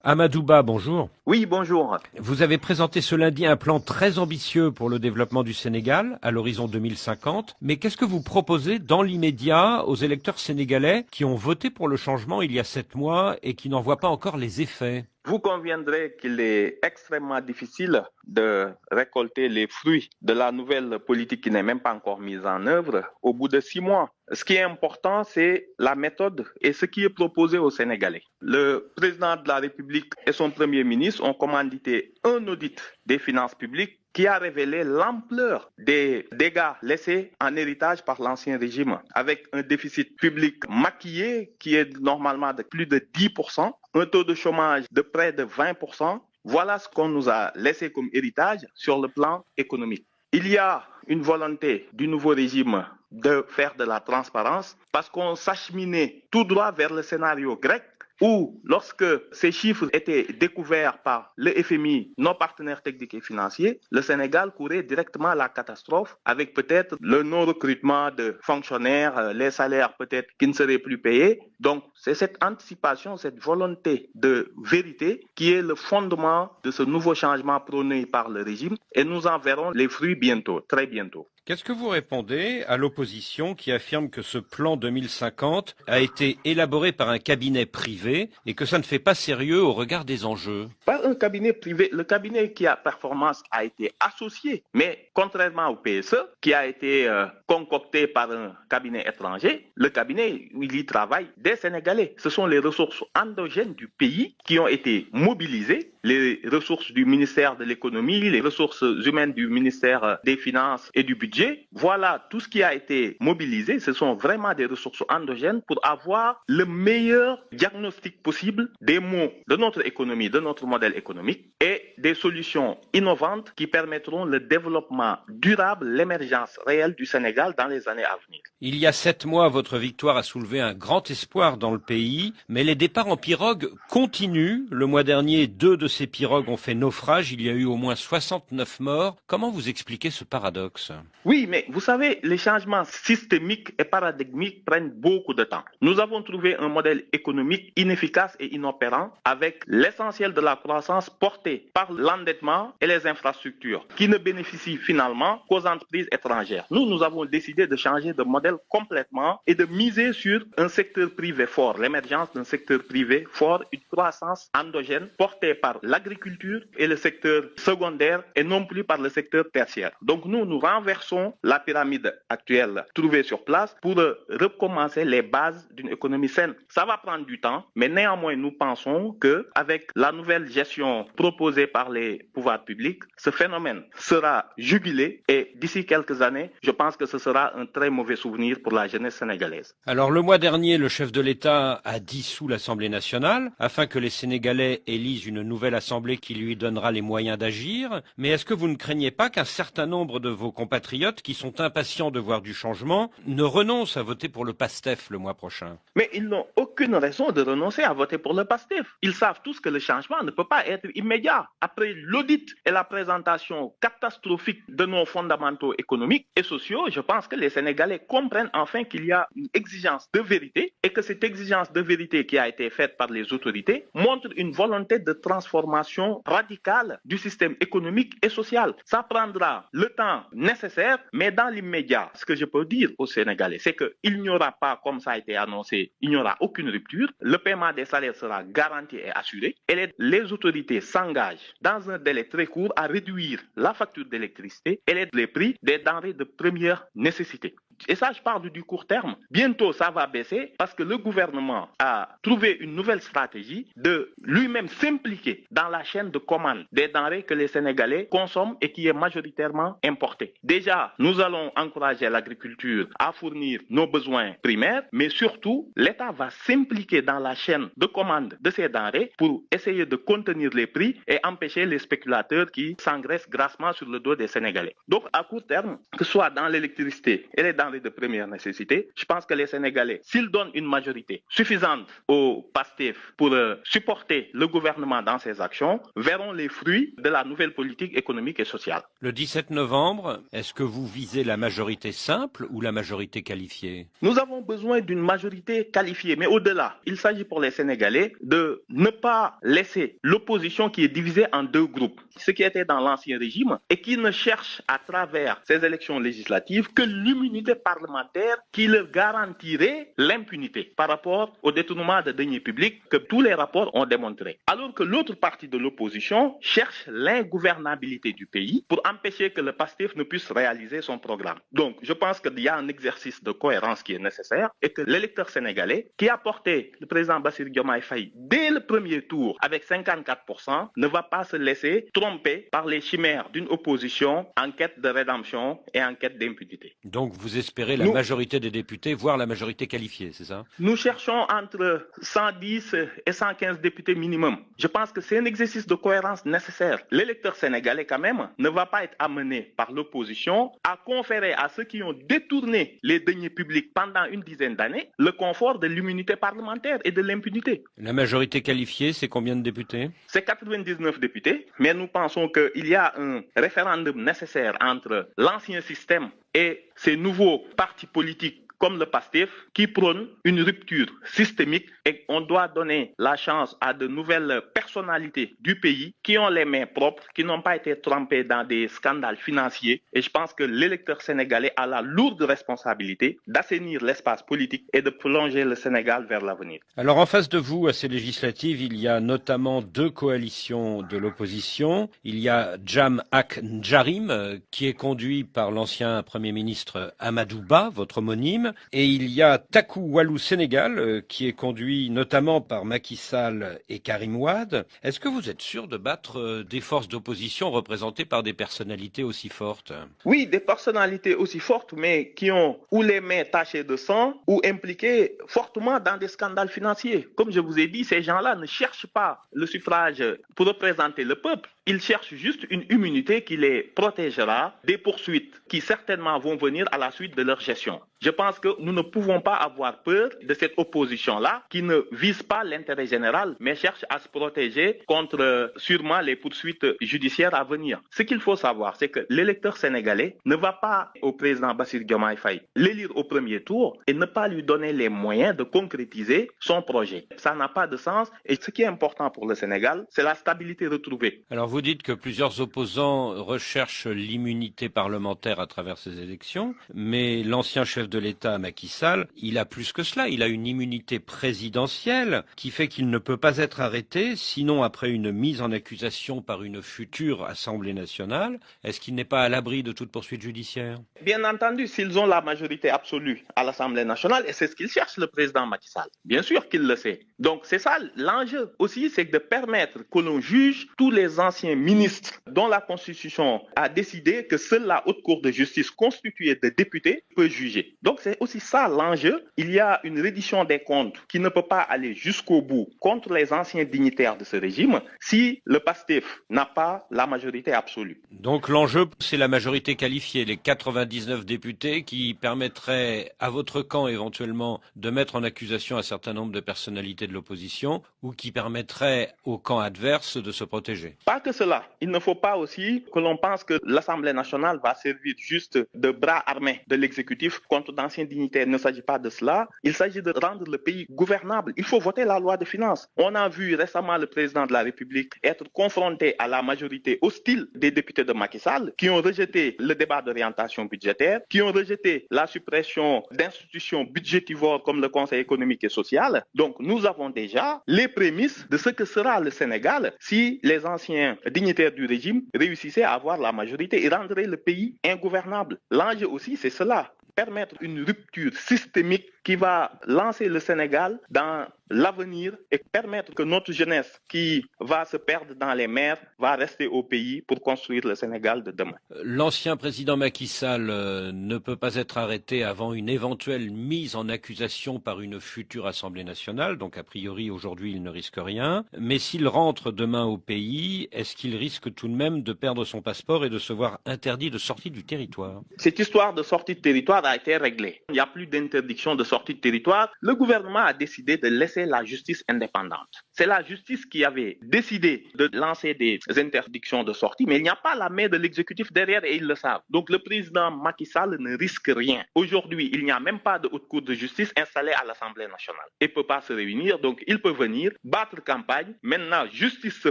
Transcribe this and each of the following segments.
Amadouba, bonjour. Oui, bonjour. Vous avez présenté ce lundi un plan très ambitieux pour le développement du Sénégal à l'horizon 2050. Mais qu'est-ce que vous proposez dans l'immédiat aux électeurs sénégalais qui ont voté pour le changement il y a 7 mois et qui n'en voient pas encore les effets? Vous conviendrez qu'il est extrêmement difficile de récolter les fruits de la nouvelle politique qui n'est même pas encore mise en œuvre au bout de 6 mois. Ce qui est important, c'est la méthode et ce qui est proposé aux Sénégalais. Le président de la République et son premier ministre ont commandité un audit des finances publiques qui a révélé l'ampleur des dégâts laissés en héritage par l'ancien régime, avec un déficit public maquillé qui est normalement de plus de 10%, un taux de chômage de près de 20%. Voilà ce qu'on nous a laissé comme héritage sur le plan économique. Il y a une volonté du nouveau régime de faire de la transparence parce qu'on s'acheminait tout droit vers le scénario grec où, lorsque ces chiffres étaient découverts par le FMI, nos partenaires techniques et financiers, le Sénégal courait directement à la catastrophe avec peut-être le non-recrutement de fonctionnaires, les salaires peut-être qui ne seraient plus payés. Donc, c'est cette anticipation, cette volonté de vérité qui est le fondement de ce nouveau changement prôné par le régime et nous en verrons les fruits bientôt, très bientôt. Qu'est-ce que vous répondez à l'opposition qui affirme que ce plan 2050 a été élaboré par un cabinet privé et que ça ne fait pas sérieux au regard des enjeux? Par un cabinet privé, le cabinet qui a performance a été associé, mais contrairement au PSE qui a été concocté par un cabinet étranger, le cabinet, il y travaille des Sénégalais. Ce sont les ressources endogènes du pays qui ont été mobilisées, les ressources du ministère de l'économie, les ressources humaines du ministère des Finances et du budget. Voilà, tout ce qui a été mobilisé, ce sont vraiment des ressources endogènes pour avoir le meilleur diagnostic possible des maux de notre économie, de notre modèle économique et des solutions innovantes qui permettront le développement durable, l'émergence réelle du Sénégal dans les années à venir. Il y a 7 mois, votre victoire a soulevé un grand espoir dans le pays, mais les départs en pirogue continuent. Le mois dernier, 2 de ces pirogues ont fait naufrage. Il y a eu au moins 69 morts. Comment vous expliquez ce paradoxe? Oui, mais vous savez, les changements systémiques et paradigmiques prennent beaucoup de temps. Nous avons trouvé un modèle économique inefficace et inopérant avec l'essentiel de la croissance portée par l'endettement et les infrastructures qui ne bénéficient finalement qu'aux entreprises étrangères. Nous avons décidé de changer de modèle complètement et de miser sur un secteur privé fort, l'émergence d'un secteur privé fort, une croissance endogène portée par l'agriculture et le secteur secondaire et non plus par le secteur tertiaire. Donc nous renversons la pyramide actuelle trouvée sur place pour recommencer les bases d'une économie saine. Ça va prendre du temps, mais néanmoins nous pensons que avec la nouvelle gestion proposée par les pouvoirs publics, ce phénomène sera jugulé et d'ici quelques années, je pense que ce sera un très mauvais souvenir pour la jeunesse sénégalaise. Alors le mois dernier, le chef de l'État a dissous l'Assemblée nationale afin que les Sénégalais élisent une nouvelle Assemblée qui lui donnera les moyens d'agir. Mais est-ce que vous ne craignez pas qu'un certain nombre de vos compatriotes qui sont impatients de voir du changement ne renoncent à voter pour le PASTEF le mois prochain? Mais ils n'ont aucune raison de renoncer à voter pour le PASTEF. Ils savent tous que le changement ne peut pas être immédiat. Après l'audit et la présentation catastrophique de nos fondamentaux économiques et sociaux, je pense que les Sénégalais comprennent enfin qu'il y a une exigence de vérité et que cette exigence de vérité qui a été faite par les autorités montre une volonté de transformation radicale du système économique et social. Ça prendra le temps nécessaire, mais dans l'immédiat, ce que je peux dire aux Sénégalais, c'est qu'il n'y aura pas, comme ça a été annoncé, il n'y aura aucune rupture. Le paiement des salaires sera garanti et assuré et les autorités s'engagent dans un délai très court à réduire la facture d'électricité et les prix des denrées de première nécessité. Et ça, je parle du court terme. Bientôt, ça va baisser parce que le gouvernement a trouvé une nouvelle stratégie de lui-même s'impliquer dans la chaîne de commande des denrées que les Sénégalais consomment et qui est majoritairement importée. Déjà, nous allons encourager l'agriculture à fournir nos besoins primaires, mais surtout, l'État va s'impliquer dans la chaîne de commande de ces denrées pour essayer de contenir les prix et empêcher les spéculateurs qui s'engraissent grassement sur le dos des Sénégalais. Donc, à court terme, que ce soit dans l'électricité et les denrées denrées de première nécessité. Je pense que les Sénégalais, s'ils donnent une majorité suffisante au PASTEF pour supporter le gouvernement dans ses actions, verront les fruits de la nouvelle politique économique et sociale. Le 17 novembre, est-ce que vous visez la majorité simple ou la majorité qualifiée? Nous avons besoin d'une majorité qualifiée, mais au-delà, il s'agit pour les Sénégalais de ne pas laisser l'opposition qui est divisée en deux groupes, ce qui était dans l'ancien régime et qui ne cherche à travers ces élections législatives que l'immunité parlementaire qui leur garantirait l'impunité par rapport au détournement de deniers publics que tous les rapports ont démontré. Alors que l'autre partie de l'opposition cherche l'ingouvernabilité du pays pour empêcher que le PASTEF ne puisse réaliser son programme. Donc, je pense qu'il y a un exercice de cohérence qui est nécessaire et que l'électeur sénégalais qui a porté le président Bassirou Diomaye Faye dès le premier tour avec 54% ne va pas se laisser tromper par les chimères d'une opposition en quête de rédemption et en quête d'impunité. Donc vous espérez la majorité des députés, voire la majorité qualifiée, c'est ça? Nous cherchons entre 110 et 115 députés minimum. Je pense que c'est un exercice de cohérence nécessaire. L'électeur sénégalais, quand même, ne va pas être amené par l'opposition à conférer à ceux qui ont détourné les deniers publics pendant une dizaine d'années le confort de l'immunité parlementaire et de l'impunité. La majorité qualifiée, c'est combien de députés? C'est 99 députés, mais nous pensons qu'il y a un référendum nécessaire entre l'ancien système et ces nouveaux partis politiques comme le PASTEF, qui prône une rupture systémique et on doit donner la chance à de nouvelles personnalités du pays qui ont les mains propres, qui n'ont pas été trempées dans des scandales financiers. Et je pense que l'électeur sénégalais a la lourde responsabilité d'assainir l'espace politique et de plonger le Sénégal vers l'avenir. Alors en face de vous, à ces législatives, il y a notamment deux coalitions de l'opposition. Il y a Jam Ak Njarim, qui est conduit par l'ancien Premier ministre Amadou Ba, votre homonyme. Et il y a Taku Walou Sénégal, qui est conduit notamment par Macky Sall et Karim Wade. Est-ce que vous êtes sûr de battre des forces d'opposition représentées par des personnalités aussi fortes? Oui, des personnalités aussi fortes, mais qui ont ou les mains tachées de sang ou impliquées fortement dans des scandales financiers. Comme je vous ai dit, ces gens-là ne cherchent pas le suffrage pour représenter le peuple. Ils cherchent juste une immunité qui les protégera des poursuites qui certainement vont venir à la suite de leur gestion. Je pense que nous ne pouvons pas avoir peur de cette opposition-là qui ne vise pas l'intérêt général, mais cherche à se protéger contre sûrement les poursuites judiciaires à venir. Ce qu'il faut savoir, c'est que l'électeur sénégalais ne va pas au président Bassirou Diomaye Faye l'élire au premier tour et ne pas lui donner les moyens de concrétiser son projet. Ça n'a pas de sens et ce qui est important pour le Sénégal, c'est la stabilité retrouvée. Alors vous dites que plusieurs opposants recherchent l'immunité parlementaire à travers ces élections, mais l'ancien chef de l'État, Macky Sall, il a plus que cela. Il a une immunité présidentielle qui fait qu'il ne peut pas être arrêté, sinon après une mise en accusation par une future Assemblée nationale. Est-ce qu'il n'est pas à l'abri de toute poursuite judiciaire? Bien entendu, s'ils ont la majorité absolue à l'Assemblée nationale, et c'est ce qu'il cherche le président Macky Sall. Bien sûr qu'il le sait. Donc c'est ça l'enjeu aussi, c'est de permettre que l'on juge tous les anciens ministres dont la Constitution a décidé que seule la Haute Cour de justice constituée de députés peut juger. Donc c'est aussi ça l'enjeu. Il y a une reddition des comptes qui ne peut pas aller jusqu'au bout contre les anciens dignitaires de ce régime si le PASTEF n'a pas la majorité absolue. Donc l'enjeu, c'est la majorité qualifiée, les 99 députés qui permettraient à votre camp éventuellement de mettre en accusation un certain nombre de personnalités de l'opposition ou qui permettraient au camp adverse de se protéger. Pas que cela. Il ne faut pas aussi que l'on pense que l'Assemblée nationale va servir juste de bras armé de l'exécutif contre d'anciens dignitaires. Il ne s'agit pas de cela. Il s'agit de rendre le pays gouvernable. Il faut voter la loi de finances. On a vu récemment le président de la République être confronté à la majorité hostile des députés de Macky Sall qui ont rejeté le débat d'orientation budgétaire, qui ont rejeté la suppression d'institutions budgétivores comme le Conseil économique et social. Donc nous avons déjà les prémices de ce que sera le Sénégal si les anciens dignitaires du régime réussissaient à avoir la majorité et rendraient le pays ingouvernable. L'enjeu aussi, c'est cela. Permettre une rupture systémique qui va lancer le Sénégal dans l'avenir et permettre que notre jeunesse qui va se perdre dans les mers va rester au pays pour construire le Sénégal de demain. L'ancien président Macky Sall ne peut pas être arrêté avant une éventuelle mise en accusation par une future Assemblée nationale, donc a priori aujourd'hui il ne risque rien. Mais s'il rentre demain au pays, est-ce qu'il risque tout de même de perdre son passeport et de se voir interdit de sortie du territoire? Cette histoire de sortie de territoire a été réglée. Il n'y a plus d'interdiction de sortie de territoire. Le gouvernement a décidé de laisser la justice indépendante. C'est la justice qui avait décidé de lancer des interdictions de sortie, mais il n'y a pas la main de l'exécutif derrière et ils le savent. Donc le président Macky Sall ne risque rien. Aujourd'hui, il n'y a même pas de haute cour de justice installée à l'Assemblée nationale. Il ne peut pas se réunir, donc il peut venir battre campagne. Maintenant, justice se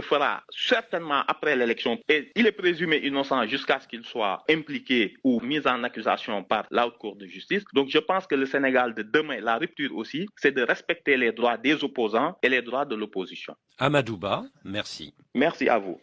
fera certainement après l'élection et il est présumé innocent jusqu'à ce qu'il soit impliqué ou mis en accusation par la haute cour de justice. Donc je pense que le Sénégal de demain, la rupture aussi, c'est de respecter les droits des opposants et les droits de l'opposition. Amadou Ba, merci. Merci à vous.